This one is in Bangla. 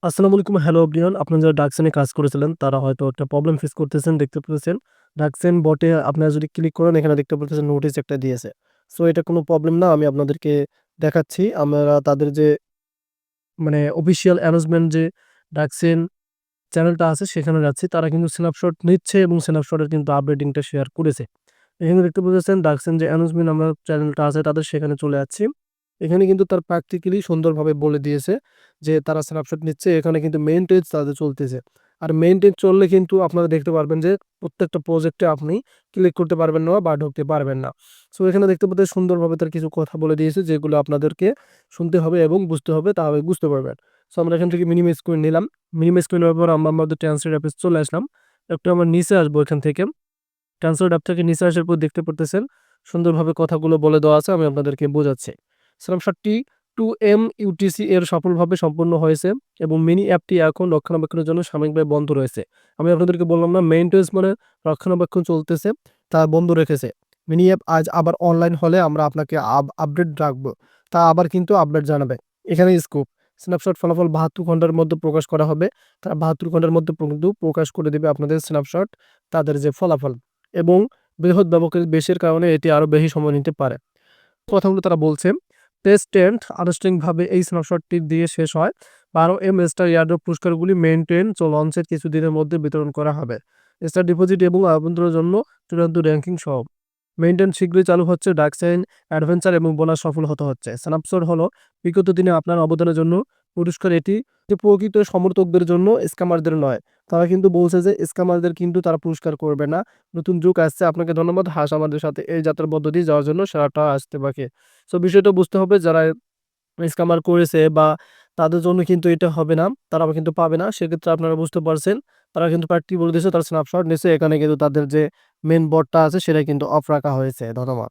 আসসালামু আলাইকুম। Hello everyone. আপনারা যারা ডাকসেনে কাজ করেছিলেন তারা হয়তো একটা প্রবলেম ফেস করতেছেন, দেখতে পেয়েছেন। ডাকসেন বটে আপনারা যদি ক্লিক করেন এখানে দেখতে পারতেছেন নোটিস একটা দিয়েছে। সো এটা কোনো প্রবলেম না। আমি আপনাদেরকে দেখাচ্ছি। আমরা তাদের যে অফিসিয়াল অ্যানাউন্সমেন্ট যে ডাকসেন চ্যানেলটা আছে সেখানে যাচ্ছি। তারা কিন্তু স্ন্যাপশট নিচ্ছে এবং স্ন্যাপশটের কিন্তু আপডেটিংটা শেয়ার করেছে। এখানে দেখতে পাচ্ছেন ডাকসেন যে অ্যানাউন্সমেন্ট আমরা চ্যানেলটা আছে তাদের সেখানে চলে যাচ্ছি। এখানে কিন্তু তার প্র্যাকটিক্যালি সুন্দরভাবে বলে দিয়েছে যে তারা স্ন্যাপশট নিচ্ছে। এখানে কিন্তু মেইনটেজ তাদের চলতেছে। আর মেইনটেজ চললে কিন্তু আপনারা দেখতে পারবেন যে প্রত্যেকটা প্রজেক্টে আপনি ক্লিক করতে পারবেন না বা ঢুকতে পারবেন না। সো এখানে দেখতে পাচ্ছেন সুন্দরভাবে তার কিছু কথা বলে দিয়েছে যেগুলো আপনাদেরকে শুনতে হবে এবং বুঝতে হবে তাহলে বুঝতে পারবেন। সো আমরা এখান থেকে মিনিমাইজ করে নিলাম। মিনিমাইজ করে নেওয়ার পর আমরা আমাদের ট্রান্সলেট অ্যাপে চলে আসলাম। একটু আমরা নিচে আসবো এখান থেকে। ট্রান্সলেট অ্যাপ থেকে নিচে আসার পর দেখতে পারতেছেন সুন্দরভাবে কথাগুলো বলে দেওয়া আছে। আমি আপনাদেরকে বোঝাচ্ছি। স্ন্যাপশটটি 2M UTC এর সফলভাবে সম্পন্ন হয়েছে এবং মিনি অ্যাপটি এখন রক্ষণাবেক্ষণের জন্য সাময়িকভাবে বন্ধ রয়েছে। আমি আপনাদেরকে বললাম না মেইনটেন্যান্স মানে রক্ষণাবেক্ষণ চলতেছে, তা বন্ধ রেখেছে। মিনি অ্যাপ আজ আবার অনলাইন হলে আমরা আপনাকে আপডেট রাখবো। তা আবার কিন্তু আপডেট জানাবে। এখানে স্কোপ স্ন্যাপশট ফলাফল ৭২ ঘন্টার মধ্যে প্রকাশ করা হবে। তারা ৭২ ঘন্টার মধ্যে কিন্তু প্রকাশ করে দেবে আপনাদের স্ন্যাপশট তাদের যে ফলাফল এবং বৃহৎ ব্যবহারের বেশির কারণে এটি আরও বেশি সময় নিতে পারে। কথাগুলো তারা বলছে। টেস্টেন্ট আনুষ্ঠানিকভাবে এই স্ন্যাপশটটি দিয়ে শেষ হয়। ১২M স্টার এয়ারড্রপ পুরস্কারগুলি মেইনটেইন লঞ্চের কিছুদিনের মধ্যে বিতরণ করা হবে। স্টার ডিপোজিট এবং আবেদনের জন্য চূড়ান্ত র্যাঙ্কিং সহ। মেইনটেইন শীঘ্রই চালু হচ্ছে। ডাকসাইন অ্যাডভেঞ্চার এবং বোনাস সফল হচ্ছে। স্ন্যাপশট হলো বিগত দিনে আপনার অবদানের জন্য পুরস্কার। এটি যে প্রকৃত সমর্থকদের জন্য, স্ক্যামারদের নয়। তারা কিন্তু বলছে যে স্ক্যামারদের কিন্তু তারা পুরস্কার করবে না। নতুন যুগ আসছে। আপনাকে ধন্যবাদ আমাদের সাথে এই যাত্রার মধ্য দিয়ে যাওয়ার জন্য সেরাটা আসতে বাকি। সো বিষয়টা বুঝতে হবে যারা স্ক্যামার করেছে বা তাদের জন্য কিন্তু এটা হবে না। তারা কিন্তু পাবে না। সেক্ষেত্রে আপনারা বুঝতে পারছেন। তারা কিন্তু প্র্যাকটিক্যালি বলে দিয়েছে তারা স্ন্যাপশট নিছে। এখানে কিন্তু তাদের যে মেইন বোর্ডটা আছে সেটা কিন্তু অফ রাখা হয়েছে। ধন্যবাদ।